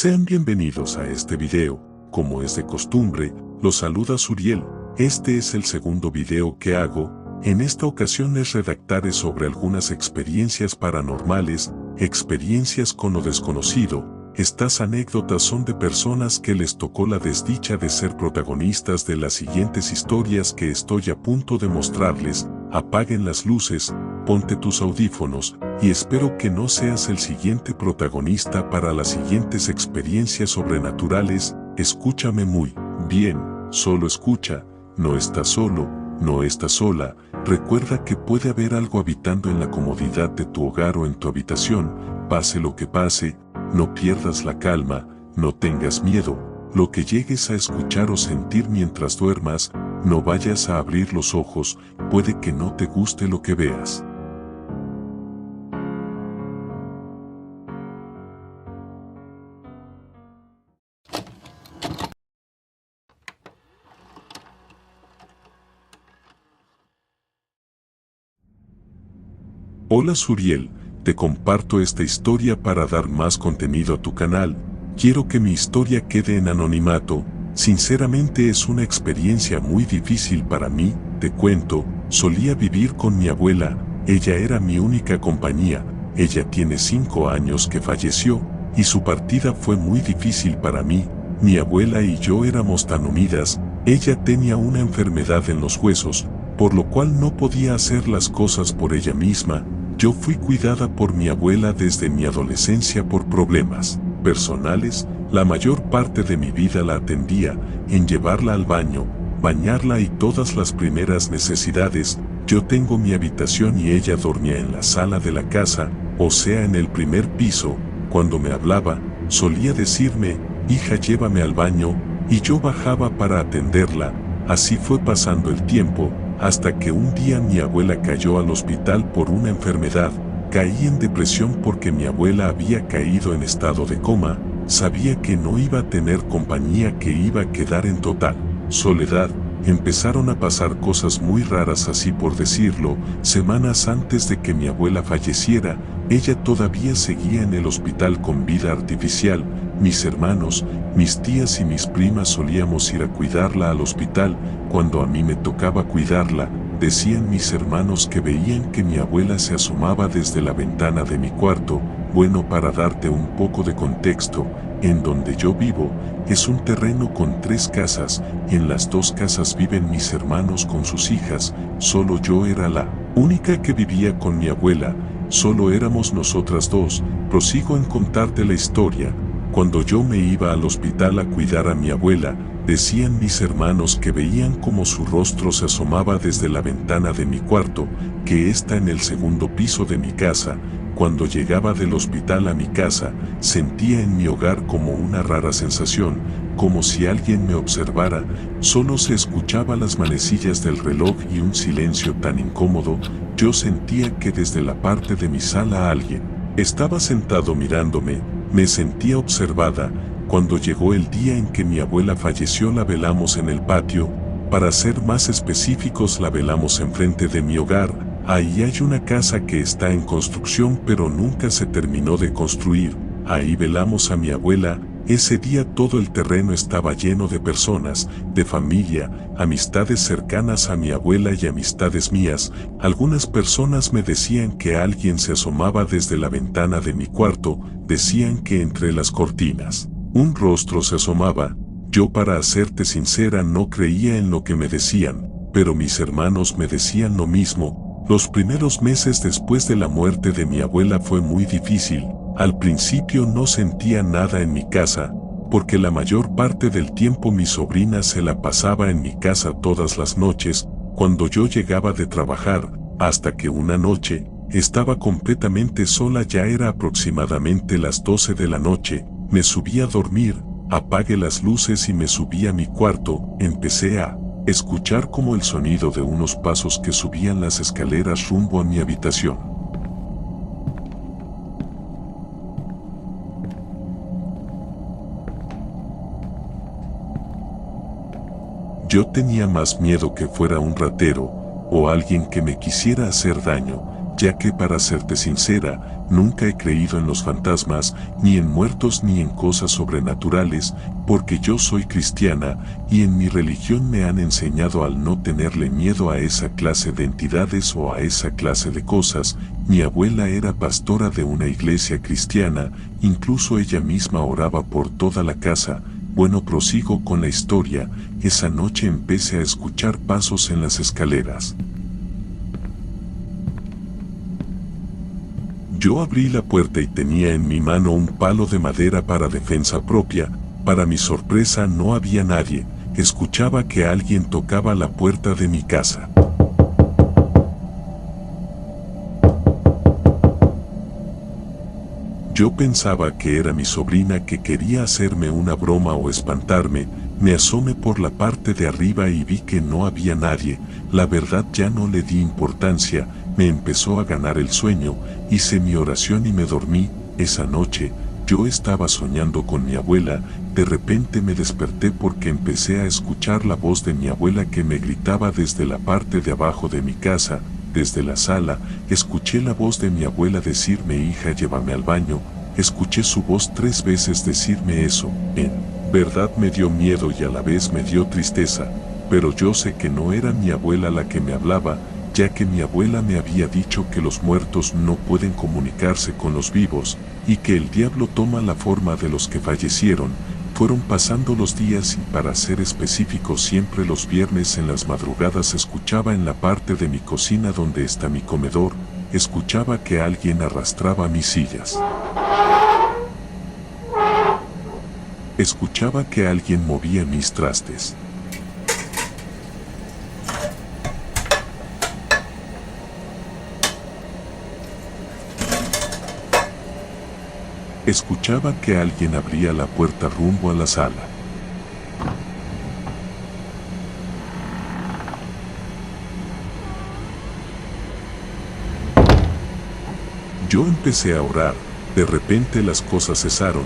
Sean bienvenidos a este video. Como es de costumbre, los saluda Suriel. Este es el segundo video que hago. En esta ocasión les redactaré sobre algunas experiencias paranormales, experiencias con lo desconocido. Estas anécdotas son de personas que les tocó la desdicha de ser protagonistas de las siguientes historias que estoy a punto de mostrarles. Apaguen las luces, ponte tus audífonos, y espero que no seas el siguiente protagonista para las siguientes experiencias sobrenaturales. Escúchame muy bien, solo escucha, no estás solo, no estás sola. Recuerda que puede haber algo habitando en la comodidad de tu hogar o en tu habitación. Pase lo que pase, no pierdas la calma, no tengas miedo. Lo que llegues a escuchar o sentir mientras duermas, no vayas a abrir los ojos, puede que no te guste lo que veas. Hola Suriel, te comparto esta historia para dar más contenido a tu canal. Quiero que mi historia quede en anonimato. Sinceramente es una experiencia muy difícil para mí. Te cuento, solía vivir con mi abuela. Ella era mi única compañía. Ella tiene 5 años que falleció, y su partida fue muy difícil para mí. Mi abuela y yo éramos tan unidas. Ella tenía una enfermedad en los huesos, por lo cual no podía hacer las cosas por ella misma. Yo fui cuidada por mi abuela desde mi adolescencia por problemas personales. La mayor parte de mi vida la atendía en llevarla al baño, bañarla y todas las primeras necesidades. Yo tengo mi habitación y ella dormía en la sala de la casa, o sea en el primer piso. Cuando me hablaba, solía decirme, hija, llévame al baño, y yo bajaba para atenderla. Así fue pasando el tiempo, hasta que un día mi abuela cayó al hospital por una enfermedad. Caí en depresión porque mi abuela había caído en estado de coma. Sabía que no iba a tener compañía, que iba a quedar en total soledad. Empezaron a pasar cosas muy raras, así por decirlo. Semanas antes de que mi abuela falleciera, ella todavía seguía en el hospital con vida artificial. Mis hermanos, mis tías y mis primas solíamos ir a cuidarla al hospital. Cuando a mí me tocaba cuidarla, decían mis hermanos que veían que mi abuela se asomaba desde la ventana de mi cuarto. Bueno, para darte un poco de contexto, en donde yo vivo, es un terreno con 3 casas. En las 2 casas viven mis hermanos con sus hijas. Solo yo era la única que vivía con mi abuela. Solo éramos nosotras dos. Prosigo en contarte la historia. Cuando yo me iba al hospital a cuidar a mi abuela, decían mis hermanos que veían como su rostro se asomaba desde la ventana de mi cuarto, que está en el segundo piso de mi casa. Cuando llegaba del hospital a mi casa, sentía en mi hogar como una rara sensación, como si alguien me observara. Solo se escuchaba las manecillas del reloj y un silencio tan incómodo. Yo sentía que desde la parte de mi sala alguien estaba sentado mirándome. Me sentía observada. Cuando llegó el día en que mi abuela falleció, la velamos en el patio. Para ser más específicos, la velamos enfrente de mi hogar. Ahí hay una casa que está en construcción pero nunca se terminó de construir. Ahí velamos a mi abuela. Ese día todo el terreno estaba lleno de personas, de familia, amistades cercanas a mi abuela y amistades mías. Algunas personas me decían que alguien se asomaba desde la ventana de mi cuarto. Decían que entre las cortinas un rostro se asomaba. Yo, para serte sincera, no creía en lo que me decían, pero mis hermanos me decían lo mismo. Los primeros meses después de la muerte de mi abuela fue muy difícil. Al principio no sentía nada en mi casa, porque la mayor parte del tiempo mi sobrina se la pasaba en mi casa todas las noches, cuando yo llegaba de trabajar, hasta que una noche estaba completamente sola. Ya era aproximadamente las 12 de la noche. Me subí a dormir, apagué las luces y me subí a mi cuarto. Empecé a escuchar como el sonido de unos pasos que subían las escaleras rumbo a mi habitación. Yo tenía más miedo que fuera un ratero o alguien que me quisiera hacer daño, ya que, para serte sincera, Nunca he creído en los fantasmas, ni en muertos ni en cosas sobrenaturales, porque yo soy cristiana y en mi religión me han enseñado al no tenerle miedo a esa clase de entidades o a esa clase de cosas. Mi abuela era pastora de una iglesia cristiana, incluso ella misma oraba por toda la casa. Bueno, prosigo con la historia. Esa noche empecé a escuchar pasos en las escaleras. Yo abrí la puerta y tenía en mi mano un palo de madera para defensa propia. Para mi sorpresa no había nadie. Escuchaba que alguien tocaba la puerta de mi casa. Yo pensaba que era mi sobrina que quería hacerme una broma o espantarme. Me asomé por la parte de arriba y vi que no había nadie. La verdad ya no le di importancia, me empezó a ganar el sueño, hice mi oración y me dormí. Esa noche, yo estaba soñando con mi abuela. De repente me desperté porque empecé a escuchar la voz de mi abuela que me gritaba desde la parte de abajo de mi casa. Desde la sala, escuché la voz de mi abuela decirme: hija, llévame al baño. Escuché su voz 3 veces decirme eso. En verdad me dio miedo y a la vez me dio tristeza, pero yo sé que no era mi abuela la que me hablaba, ya que mi abuela me había dicho que los muertos no pueden comunicarse con los vivos, y que el diablo toma la forma de los que fallecieron. Fueron pasando los días y, para ser específico, siempre los viernes en las madrugadas escuchaba en la parte de mi cocina donde está mi comedor, escuchaba que alguien arrastraba mis sillas. Escuchaba que alguien movía mis trastes. Escuchaba que alguien abría la puerta rumbo a la sala. Yo empecé a orar. De repente las cosas cesaron.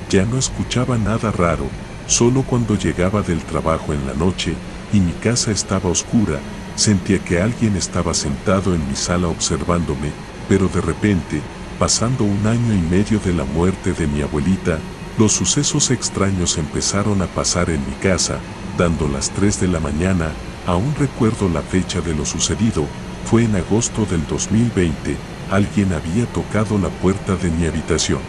Ya no escuchaba nada raro, solo cuando llegaba del trabajo en la noche y mi casa estaba oscura, sentía que alguien estaba sentado en mi sala observándome, pero de repente, pasando 1 año y medio de la muerte de mi abuelita, los sucesos extraños empezaron a pasar en mi casa. Dando las 3 de la mañana, aún recuerdo la fecha de lo sucedido, fue en agosto del 2020, alguien había tocado la puerta de mi habitación.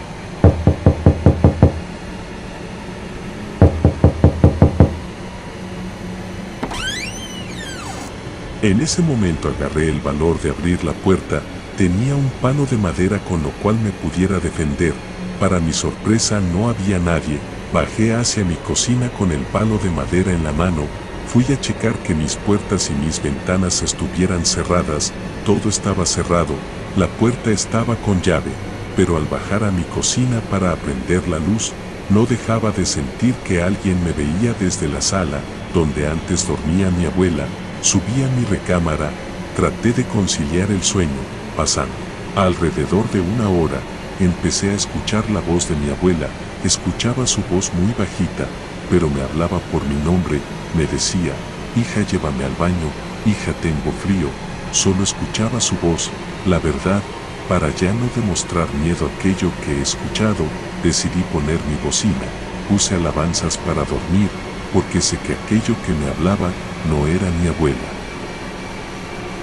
En ese momento agarré el valor de abrir la puerta. Tenía un palo de madera con lo cual me pudiera defender. Para mi sorpresa no había nadie. Bajé hacia mi cocina con el palo de madera en la mano. Fui a checar que mis puertas y mis ventanas estuvieran cerradas. Todo estaba cerrado. La puerta estaba con llave. Pero al bajar a mi cocina para prender la luz, no dejaba de sentir que alguien me veía desde la sala, donde antes dormía mi abuela. Subí a mi recámara. Traté de conciliar el sueño. Pasando alrededor de 1 hora, empecé a escuchar la voz de mi abuela. Escuchaba su voz muy bajita, pero me hablaba por mi nombre. Me decía: hija, llévame al baño, hija, tengo frío. Solo escuchaba su voz. La verdad, para ya no demostrar miedo a aquello que he escuchado, decidí poner mi bocina. Puse alabanzas para dormir, porque sé que aquello que me hablaba no era mi abuela.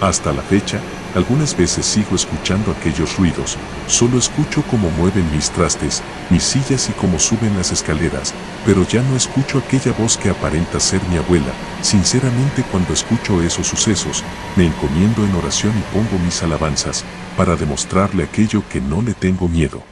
Hasta la fecha, algunas veces sigo escuchando aquellos ruidos. Solo escucho cómo mueven mis trastes, mis sillas y cómo suben las escaleras, pero ya no escucho aquella voz que aparenta ser mi abuela. Sinceramente, cuando escucho esos sucesos, me encomiendo en oración y pongo mis alabanzas, para demostrarle aquello que no le tengo miedo.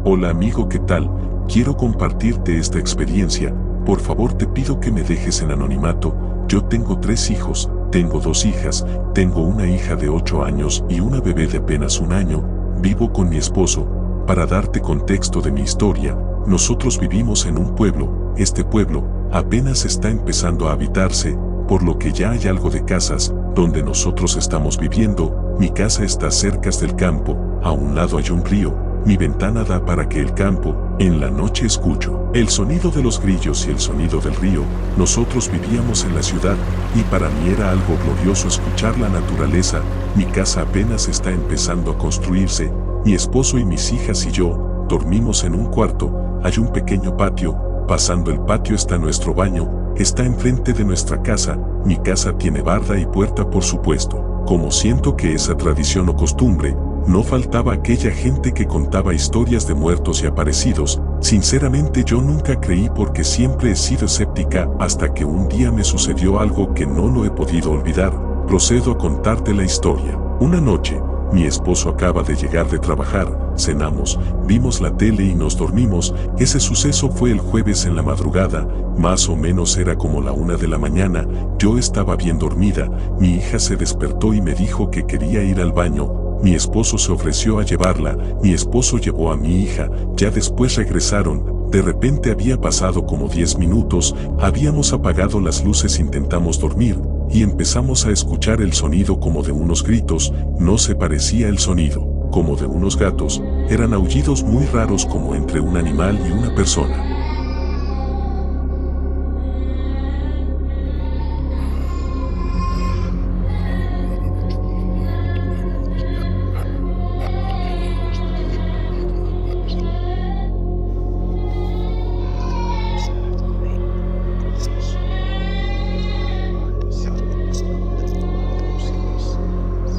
Hola amigo, ¿qué tal? Quiero compartirte esta experiencia. Por favor, te pido que me dejes en anonimato. Yo tengo 3 hijos, tengo 2 hijas, tengo una hija de 8 años y una bebé de apenas 1 año. Vivo con mi esposo. Para darte contexto de mi historia, nosotros vivimos en un pueblo. Este pueblo apenas está empezando a habitarse, por lo que ya hay algo de casas donde nosotros estamos viviendo. Mi casa está cerca del campo, a un lado hay un río. Mi ventana da para que el campo, En la noche escucho el sonido de los grillos y el sonido del río. Nosotros vivíamos en la ciudad y para mí era algo glorioso escuchar la naturaleza. Mi casa apenas está empezando a construirse. Mi esposo y mis hijas y yo dormimos en un cuarto. Hay un pequeño patio. Pasando el patio está nuestro baño. Está enfrente de nuestra casa. Mi casa tiene barda y puerta, por supuesto. Como siento que esa tradición o costumbre, no faltaba aquella gente que contaba historias de muertos y aparecidos. Sinceramente yo nunca creí porque siempre he sido escéptica hasta que un día me sucedió algo que no lo he podido olvidar. Procedo a contarte la historia. Una noche, mi esposo acaba de llegar de trabajar, cenamos, vimos la tele y nos dormimos. Ese suceso fue el jueves en la madrugada, más o menos era como la 1 de la mañana. Yo estaba bien dormida, mi hija se despertó y me dijo que quería ir al baño. Mi esposo se ofreció a llevarla, mi esposo llevó a mi hija, ya después regresaron. De repente había pasado como 10 minutos, habíamos apagado las luces, intentamos dormir y empezamos a escuchar el sonido como de unos gritos. No se parecía el sonido, como de unos gatos, eran aullidos muy raros como entre un animal y una persona.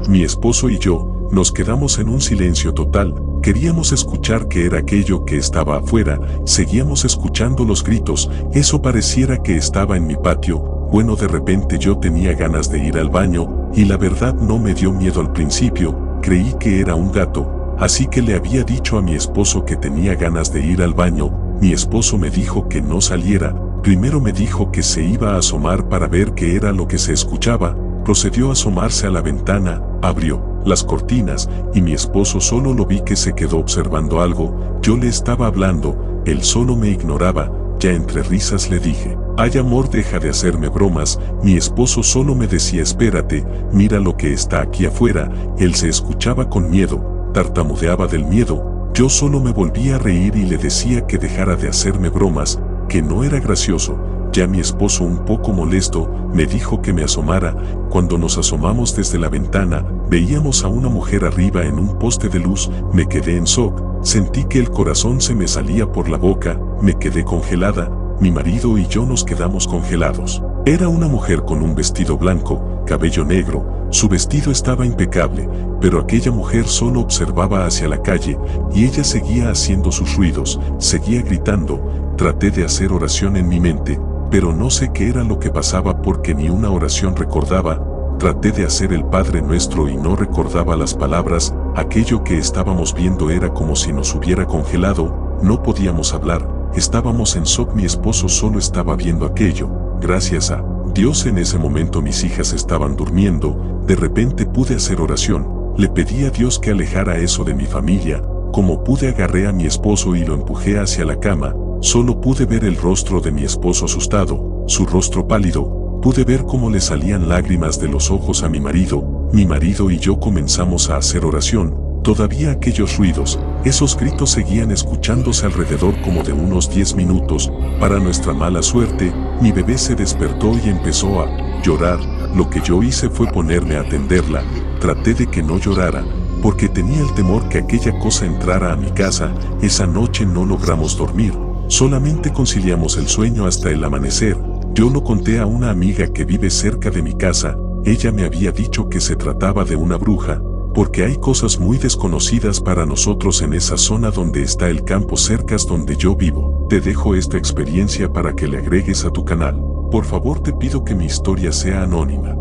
Mi esposo y yo nos quedamos en un silencio total. Queríamos escuchar qué era aquello que estaba afuera. Seguíamos escuchando los gritos. Eso pareciera que estaba en mi patio. Bueno, de repente yo tenía ganas de ir al baño y la verdad no me dio miedo al principio. Creí que era un gato, así que le había dicho a mi esposo que tenía ganas de ir al baño. Mi esposo me dijo que no saliera. Primero me dijo que se iba a asomar para ver qué era lo que se escuchaba. Procedió a asomarse a la ventana, abrió las cortinas y mi esposo solo lo vi que se quedó observando algo. Yo le estaba hablando, él solo me ignoraba. Ya entre risas le dije: "Ay amor, deja de hacerme bromas". Mi esposo solo me decía: "Espérate, mira lo que está aquí afuera". Él se escuchaba con miedo, tartamudeaba del miedo. Yo solo me volvía a reír y le decía que dejara de hacerme bromas, que no era gracioso. Ya mi esposo, un poco molesto, me dijo que me asomara. Cuando nos asomamos desde la ventana, veíamos a una mujer arriba en un poste de luz. Me quedé en shock, sentí que el corazón se me salía por la boca, me quedé congelada. Mi marido y yo nos quedamos congelados. Era una mujer con un vestido blanco, cabello negro, su vestido estaba impecable, pero aquella mujer solo observaba hacia la calle y ella seguía haciendo sus ruidos, seguía gritando. Traté de hacer oración en mi mente, pero no sé qué era lo que pasaba porque ni una oración recordaba. Traté de hacer el Padre Nuestro y no recordaba las palabras. Aquello que estábamos viendo era como si nos hubiera congelado, no podíamos hablar, estábamos en shock. Mi esposo solo estaba viendo aquello. Gracias a Dios en ese momento mis hijas estaban durmiendo. De repente pude hacer oración, le pedí a Dios que alejara eso de mi familia. Como pude agarré a mi esposo y lo empujé hacia la cama. Solo pude ver el rostro de mi esposo asustado, su rostro pálido. Pude ver cómo le salían lágrimas de los ojos a mi marido. Mi marido y yo comenzamos a hacer oración. Todavía aquellos ruidos, esos gritos seguían escuchándose alrededor como de unos 10 minutos. Para nuestra mala suerte, mi bebé se despertó y empezó a llorar. Lo que yo hice fue ponerme a atenderla. Traté de que no llorara, porque tenía el temor que aquella cosa entrara a mi casa. Esa noche no logramos dormir. Solamente conciliamos el sueño hasta el amanecer. Yo lo conté a una amiga que vive cerca de mi casa. Ella me había dicho que se trataba de una bruja, porque hay cosas muy desconocidas para nosotros en esa zona donde está el campo cercas donde yo vivo. Te dejo esta experiencia para que le agregues a tu canal. Por favor te pido que mi historia sea anónima.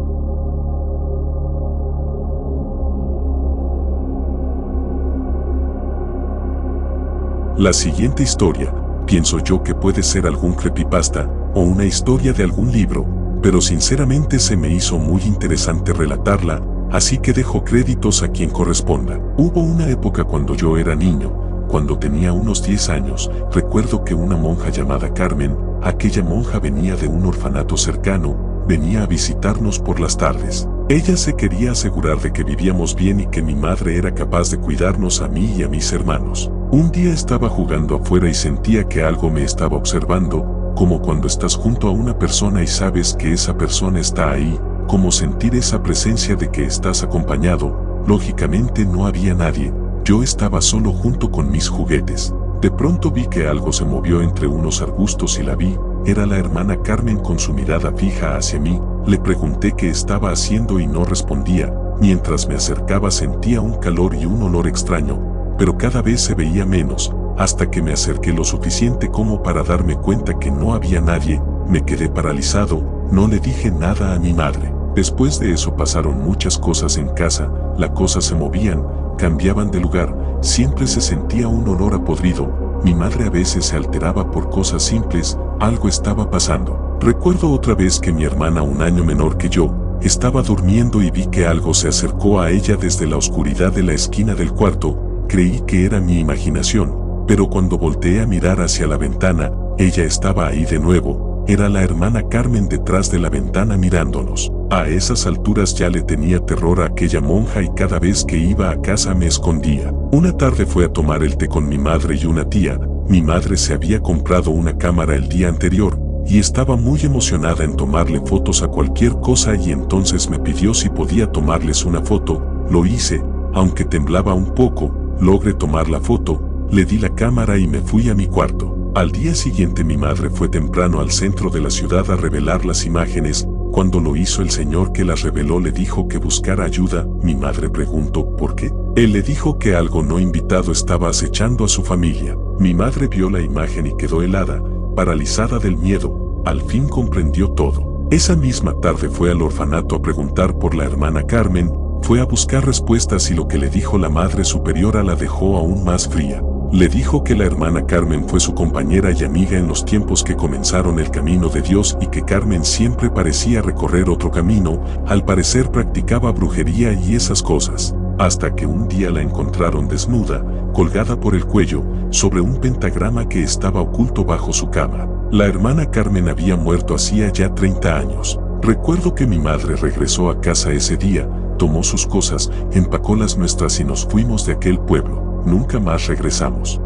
La siguiente historia, pienso yo que puede ser algún creepypasta o una historia de algún libro, pero sinceramente se me hizo muy interesante relatarla, así que dejo créditos a quien corresponda. Hubo una época cuando yo era niño, cuando tenía unos 10 años, recuerdo que una monja llamada Carmen, aquella monja venía de un orfanato cercano, venía a visitarnos por las tardes. Ella se quería asegurar de que vivíamos bien y que mi madre era capaz de cuidarnos a mí y a mis hermanos. Un día estaba jugando afuera y sentía que algo me estaba observando, como cuando estás junto a una persona y sabes que esa persona está ahí, como sentir esa presencia de que estás acompañado. Lógicamente no había nadie, yo estaba solo junto con mis juguetes. De pronto vi que algo se movió entre unos arbustos y la vi. Era la hermana Carmen con su mirada fija hacia mí. Le pregunté qué estaba haciendo y no respondía. Mientras me acercaba sentía un calor y un olor extraño, pero cada vez se veía menos, hasta que me acerqué lo suficiente como para darme cuenta que no había nadie. Me quedé paralizado, no le dije nada a mi madre. Después de eso pasaron muchas cosas en casa, las cosas se movían, cambiaban de lugar, siempre se sentía un olor a podrido. Mi madre a veces se alteraba por cosas simples, algo estaba pasando. Recuerdo otra vez que mi hermana, un año menor que yo, estaba durmiendo y vi que algo se acercó a ella desde la oscuridad de la esquina del cuarto. Creí que era mi imaginación, pero cuando volteé a mirar hacia la ventana, ella estaba ahí de nuevo. Era la hermana Carmen detrás de la ventana mirándonos. A esas alturas ya le tenía terror a aquella monja y cada vez que iba a casa me escondía. Una tarde fue a tomar el té con mi madre y una tía. Mi madre se había comprado una cámara el día anterior y estaba muy emocionada en tomarle fotos a cualquier cosa y entonces me pidió si podía tomarles una foto. Lo hice, aunque temblaba un poco, logré tomar la foto, le di la cámara y me fui a mi cuarto. Al día siguiente mi madre fue temprano al centro de la ciudad a revelar las imágenes. Cuando lo hizo el señor que las reveló le dijo que buscara ayuda. Mi madre preguntó ¿por qué? Él le dijo que algo no invitado estaba acechando a su familia. Mi madre vio la imagen y quedó helada, paralizada del miedo. Al fin comprendió todo. Esa misma tarde fue al orfanato a preguntar por la hermana Carmen. Fue a buscar respuestas y lo que le dijo la Madre Superiora la dejó aún más fría. Le dijo que la hermana Carmen fue su compañera y amiga en los tiempos que comenzaron el camino de Dios y que Carmen siempre parecía recorrer otro camino, al parecer practicaba brujería y esas cosas, hasta que un día la encontraron desnuda, colgada por el cuello, sobre un pentagrama que estaba oculto bajo su cama. La hermana Carmen había muerto hacía ya 30 años. Recuerdo que mi madre regresó a casa ese día, tomó sus cosas, empacó las nuestras y nos fuimos de aquel pueblo. Nunca más regresamos.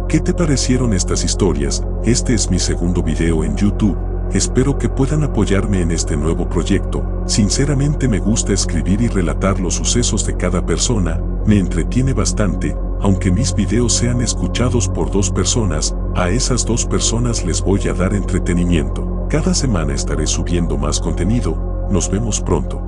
¿Qué te parecieron estas historias? Este es mi segundo video en YouTube. Espero que puedan apoyarme en este nuevo proyecto. Sinceramente me gusta escribir y relatar los sucesos de cada persona. Me entretiene bastante. Aunque mis videos sean escuchados por 2 personas, a esas 2 personas les voy a dar entretenimiento. Cada semana estaré subiendo más contenido. Nos vemos pronto.